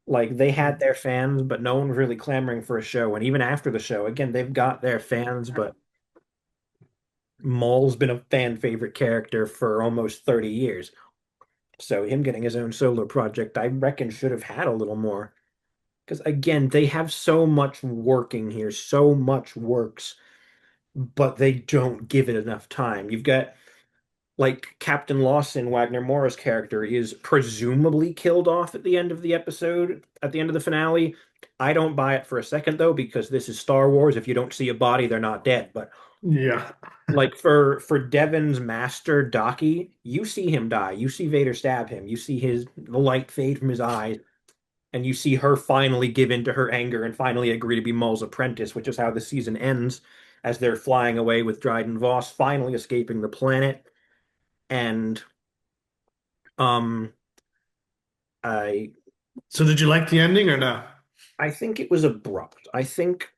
Like they had their fans, but no one was really clamoring for a show. And even after the show, again, they've got their fans, but Maul's been a fan favorite character for almost 30 years. So him getting his own solo project, I reckon should have had a little more. Because again, they have so much working here, so much works, but they don't give it enough time. You've got like Captain Lawson, Wagner Mora's character, is presumably killed off at the end of the episode, at the end of the finale. I don't buy it for a second though, because this is Star Wars. If you don't see a body, they're not dead. But Yeah. like for Devon's master Daki, you see him die. You see Vader stab him. You see the light fade from his eyes, and you see her finally give in to her anger and finally agree to be Maul's apprentice, which is how the season ends, as they're flying away with Dryden Voss, finally escaping the planet. And um, I So did you like the ending or no? I think it was abrupt. I think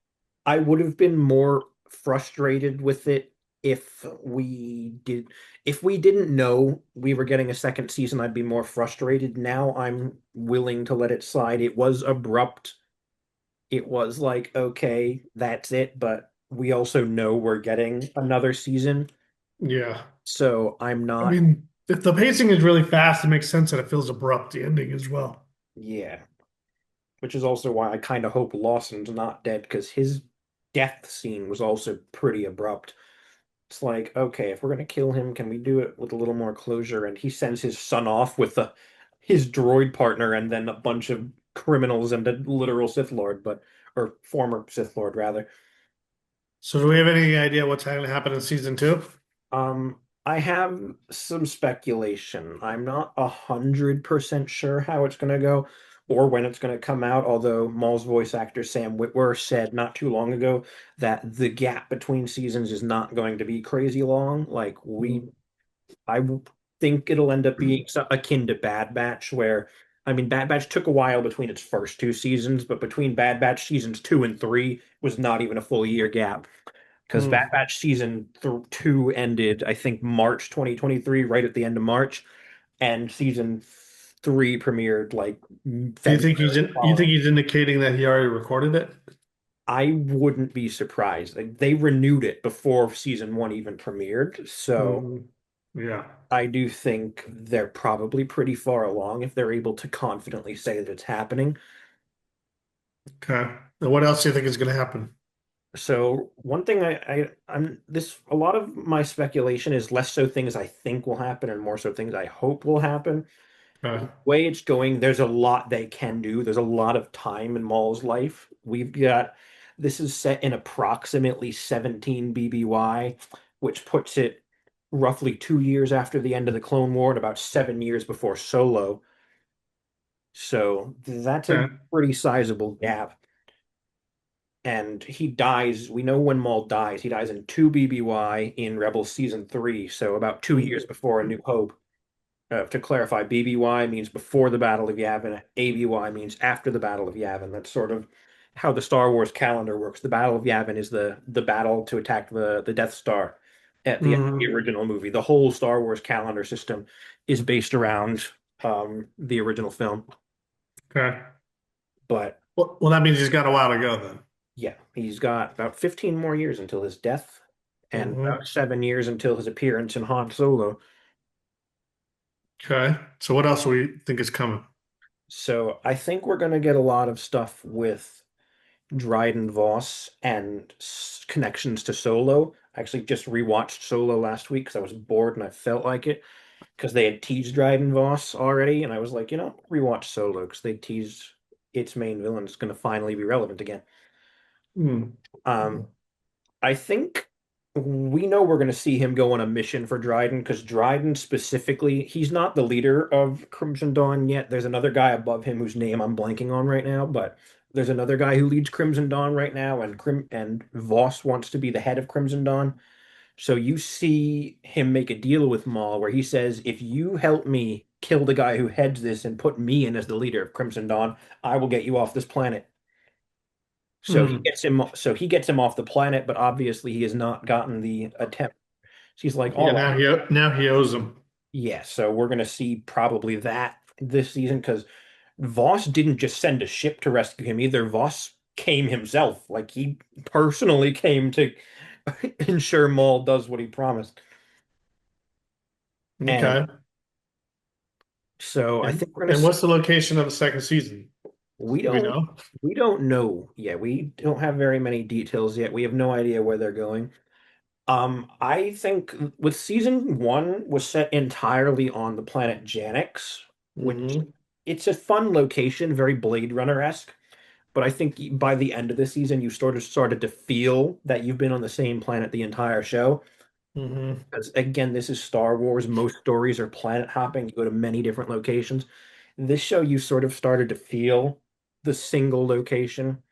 I would have been more frustrated with it if we didn't know we were getting a second season, I'd be more frustrated. Now I'm willing to let it slide. It was abrupt. It was like, okay, that's it, but we also know we're getting another season. Yeah. So I'm I not, mean, if the pacing is really fast, it makes sense that it feels abrupt, the ending as well. yeah. Which is also why I kind of hope Lawson's not dead because his death scene was also pretty abrupt. It's like, okay, if we're gonna kill him, can we do it with a little more closure? And he sends his son off with his droid partner and then a bunch of criminals and a literal Sith Lord, but or former Sith Lord rather. So do we have any idea what's going to happen in season two? I have some speculation. I'm not 100% sure how it's gonna go or when it's gonna come out, although Maul's voice actor Sam Witwer said not too long ago that the gap between seasons is not going to be crazy long. I think it'll end up being akin to Bad Batch, where I mean, Bad Batch took a while between its first two seasons, but between Bad Batch seasons two and three was not even a full year gap because Bad Hmm. Batch season th two ended, I think, March 2023, right at the end of March, and season three premiered like Do you think he's February you following. think he's indicating that he already recorded it? I wouldn't be surprised. Like, they renewed it before season one even premiered, so Hmm. Yeah. I do think they're probably pretty far along if they're able to confidently say that it's happening. Okay. And what else do you think is going to happen? So one thing I'm this a lot of my speculation is less so things I think will happen and more so things I hope will happen. Okay. The way it's going, there's a lot they can do. There's a lot of time in Maul's life. This is set in approximately 17 BBY, which puts it roughly 2 years after the end of the Clone War and about 7 years before Solo. So that's a Okay. pretty sizable gap. And he dies. We know when Maul dies. He dies in 2 BBY in Rebels season 3, so about 2 years before A New Hope. To clarify, BBY means before the Battle of Yavin, ABY means after the Battle of Yavin. That's sort of how the Star Wars calendar works. The Battle of Yavin is the battle to attack the Death Star at the end of the Hmm. original movie. The whole Star Wars calendar system is based around the original film. Okay. But Well, that means he's got a while to go then. yeah, he's got about 15 more years until his death and Hmm. about 7 years until his appearance in Han Solo. Okay. So what else do we think is coming? So I think we're going to get a lot of stuff with Dryden Voss and connections to Solo. I actually just rewatched Solo last week because I was bored and I felt like it because they had teased Dryden Voss already, and I was like, rewatch Solo because they teased its main villain is going to finally be relevant again. Hmm. Um, I think we know we're going to see him go on a mission for Dryden because Dryden specifically, he's not the leader of Crimson Dawn yet. There's another guy above him whose name I'm blanking on right now, but there's another guy who leads Crimson Dawn right now, and Voss wants to be the head of Crimson Dawn. So you see him make a deal with Maul where he says, "If you help me kill the guy who heads this and put me in as the leader of Crimson Dawn, I will get you off this planet." Hmm. So he gets him off the planet, but obviously he has not gotten the attempt. She's like, Yeah. all right, Now he owes him. yeah. So we're gonna see probably that this season because Voss didn't just send a ship to rescue him either. Voss came himself. Like he personally came to ensure Maul does what he promised. And Okay. so I And think we're gonna and see what's the location of the second season? we Do we don't know? we don't know yet. We don't have very many details yet. We have no idea where they're going. I think with season one was set entirely on the planet Janix, which Hmm. it's a fun location, very Blade Runner-esque. But I think by the end of the season, you sort of started to feel that you've been on the same planet the entire show. Hmm. Because again, this is Star Wars. Most stories are planet hopping. You go to many different locations. This show, you sort of started to feel the single location.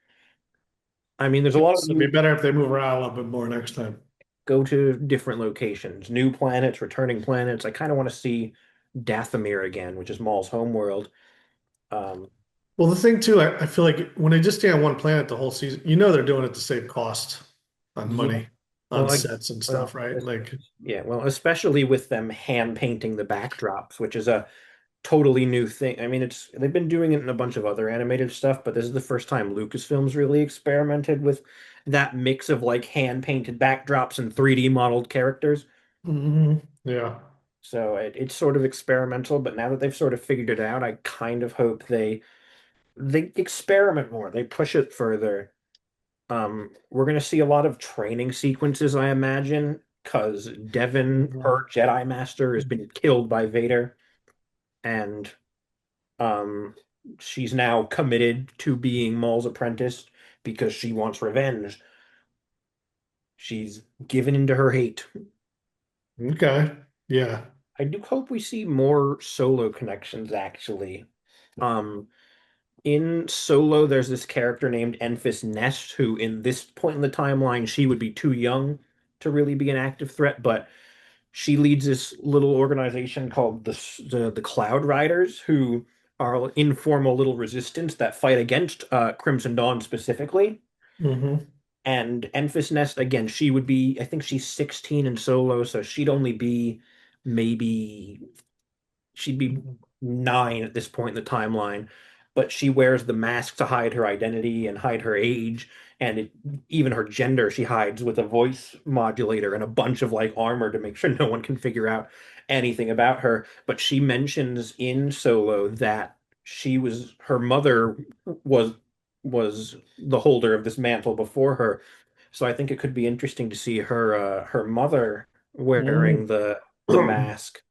I mean, there's a lot of So it'd be you better if they move around a little bit more next time. go to different locations, new planets, returning planets. I kind of want to see Dathomir again, which is Maul's homeworld. Um, Well, the thing too, I feel like when they just stay on one planet the whole season, you know they're doing it to save cost on yeah, money on well, sets and stuff, well, right? Like, yeah, well, especially with them hand painting the backdrops, which is a totally new thing. I mean, it's they've been doing it in a bunch of other animated stuff, but this is the first time Lucasfilms really experimented with that mix of like hand painted backdrops and 3D modeled characters. yeah. So it's sort of experimental, but now that they've sort of figured it out, I kind of hope they experiment more. They push it further. We're gonna see a lot of training sequences, I imagine, because Devin, Mhm. her Jedi Master, has been killed by Vader, and um, she's now committed to being Maul's apprentice because she wants revenge. She's given into her hate. Okay. Yeah. I do hope we see more Solo connections actually. Um, in Solo, there's this character named Enfys Nest, who in this point in the timeline, she would be too young to really be an active threat, but she leads this little organization called the Cloud Riders, who are informal little resistance that fight against Crimson Dawn specifically. Hmm. And Enfys Nest, again, she would be, I think she's 16 in Solo, so she'd only be maybe she'd be 9 at this point in the timeline, but she wears the mask to hide her identity and hide her age, and even her gender she hides with a voice modulator and a bunch of like armor to make sure no one can figure out anything about her. But she mentions in Solo that her mother was was the holder of this mantle before her. So I think it could be interesting to see her mother wearing the mask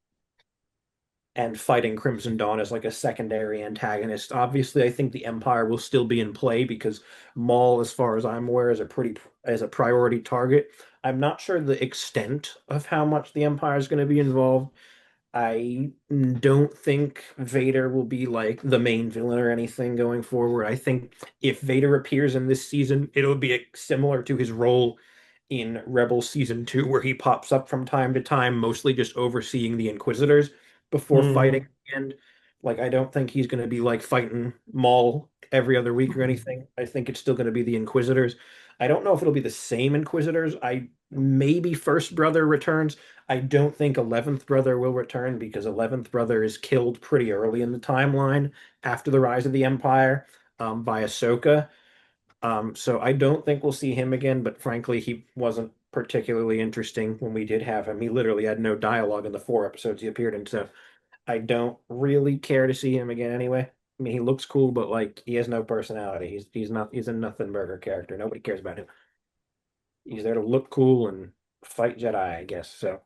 and fighting Crimson Dawn as like a secondary antagonist. Obviously, I think the Empire will still be in play because Maul, as far as I'm aware, is a priority target. I'm not sure the extent of how much the Empire is going to be involved. I don't think Vader will be like the main villain or anything going forward. I think if Vader appears in this season, it'll be similar to his role in Rebels season 2, where he pops up from time to time, mostly just overseeing the Inquisitors before fighting. Hmm. And like, I don't think he's going to be like fighting Maul every other week or anything. I think it's still going to be the Inquisitors. I don't know if it'll be the same Inquisitors. I maybe First Brother returns. I don't think 11th Brother will return because 11th Brother is killed pretty early in the timeline after the rise of the Empire by Ahsoka. So I don't think we'll see him again, but frankly, he wasn't particularly interesting when we did have him. He literally had no dialogue in the 4 episodes he appeared in, so I don't really care to see him again anyway. I mean, he looks cool, but like he has no personality. He's a nothing burger character. Nobody cares about him. He's there to look cool and fight Jedi, I guess. So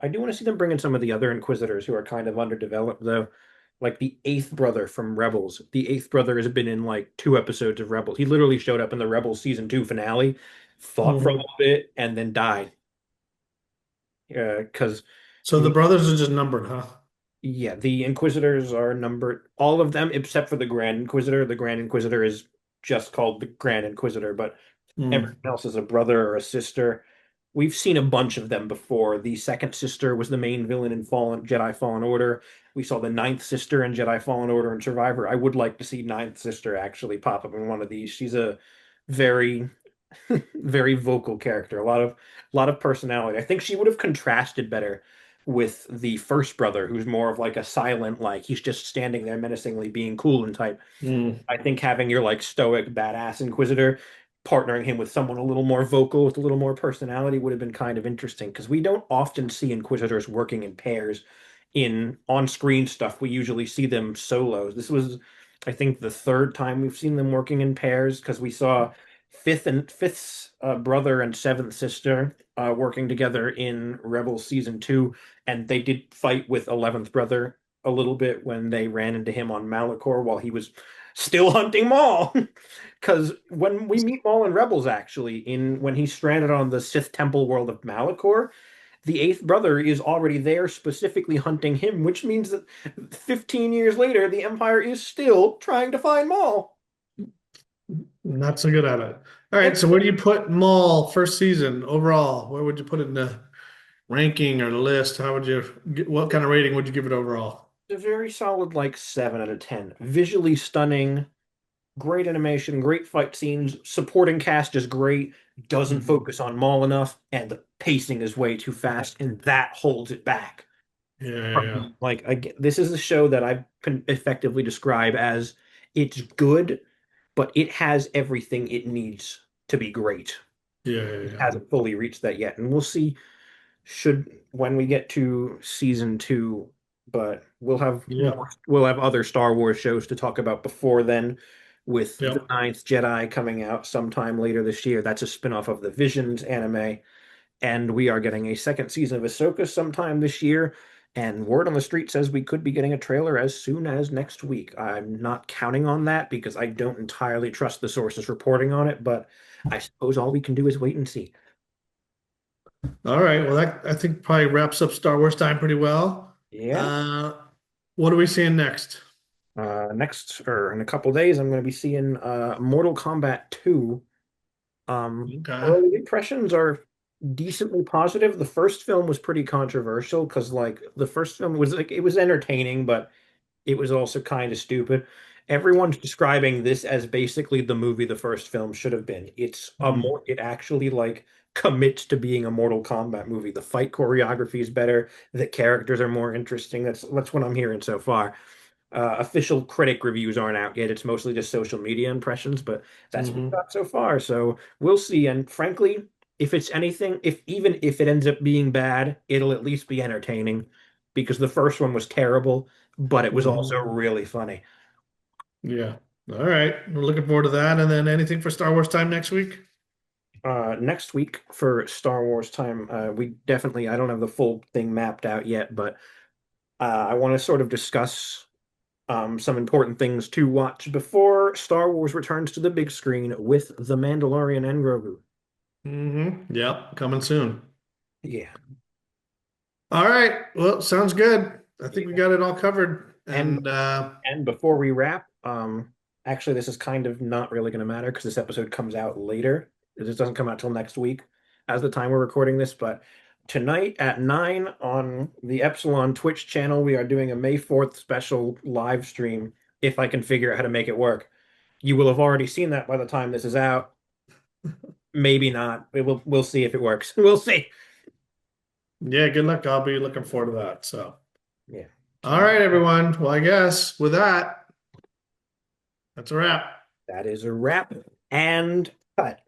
I do want to see them bring in some of the other Inquisitors who are kind of underdeveloped, though. Like the eighth brother from Rebels. The eighth brother has been in like 2 episodes of Rebels. He literally showed up in the Rebels season 2 finale, fought for a Hmm. little bit, and then died. Because So the brothers are just numbered, huh? yeah, the Inquisitors are numbered, all of them except for the Grand Inquisitor. The Grand Inquisitor is just called the Grand Inquisitor, but everyone Mm. else is a brother or a sister. We've seen a bunch of them before. The second sister was the main villain in Jedi Fallen Order. We saw the ninth sister in Jedi Fallen Order and Survivor. I would like to see ninth sister actually pop up in one of these. She's a very, very vocal character. A lot of personality. I think she would have contrasted better with the first brother, who's more of like a silent, like he's just standing there menacingly being cool and type. Mm. I think having your like stoic badass inquisitor partnering him with someone a little more vocal with a little more personality would have been kind of interesting because we don't often see inquisitors working in pairs in on-screen stuff. We usually see them solos. This was, I think, the third time we've seen them working in pairs because we saw fifth's brother and seventh sister working together in Rebels season 2, and they did fight with 11th brother a little bit when they ran into him on Malachor while he was still hunting Maul. Because when we meet Maul in Rebels, actually, in when he's stranded on the Sith Temple world of Malachor, the eighth brother is already there specifically hunting him, which means that 15 years later, the Empire is still trying to find Maul. Not so good at it. All right, Yep. so where do you put Maul first season overall? Where would you put it in the ranking or the list? How would you what kind of rating would you give it overall? A very solid, like 7 out of 10. Visually stunning, great animation, great fight scenes, supporting cast is great, doesn't Mhm. focus on Maul enough, and the pacing is way too fast, and that holds it back. Yeah, yeah, yeah. Like again, this is a show that I can effectively describe as it's good, but it has everything it needs to be great. Yeah, yeah, It yeah. hasn't fully reached that yet, and we'll see should when we get to season 2, but Yeah. we'll have other Star Wars shows to talk about before then, with the Yep. Ninth Jedi coming out sometime later this year. That's a spinoff of the Visions anime, and we are getting a second season of Ahsoka sometime this year. And word on the street says we could be getting a trailer as soon as next week. I'm not counting on that because I don't entirely trust the sources reporting on it, but I suppose all we can do is wait and see. All right. Well, that I think probably wraps up Star Wars time pretty well. Yeah. Uh, what are we seeing next? Next, or in a couple days, I'm going to be seeing Mortal Kombat 2. Okay. Early impressions are decently positive. The first film was pretty controversial because, like, the first film was like it was entertaining, but it was also kind of stupid. Everyone's describing this as basically the movie the first film should have been. It actually like commits to being a Mortal Kombat movie. The fight choreography is better. The characters are more interesting. That's what I'm hearing so far. Official critic reviews aren't out yet. It's mostly just social media impressions, but that's what we Mm-hmm. got so far. So we'll see. And frankly, if it's anything, if even if it ends up being bad, it'll at least be entertaining because the first one was terrible, but it was also Mm-hmm. really funny. Yeah. All right. We're looking forward to that. And then anything for Star Wars time next week? Next week for Star Wars time, we definitely, I don't have the full thing mapped out yet, but I want to sort of discuss some important things to watch before Star Wars returns to the big screen with The Mandalorian and Grogu. Mm-hmm. Yep. Coming soon. Yeah. All right. Well, sounds good. I think we Yeah. got it all covered. And And and before we wrap, actually this is kind of not really going to matter because this episode comes out later. It just doesn't come out till next week as the time we're recording this, but tonight at 9 on the Epsilon Twitch channel, we are doing a May 4th special live stream if I can figure out how to make it work. You will have already seen that by the time this is out. Maybe not. We'll see if it works. We'll see. yeah, good luck. I'll be looking forward to that. So, Yeah. all So right, everyone. Well, I guess with that, that's a wrap. that is a wrap and cut.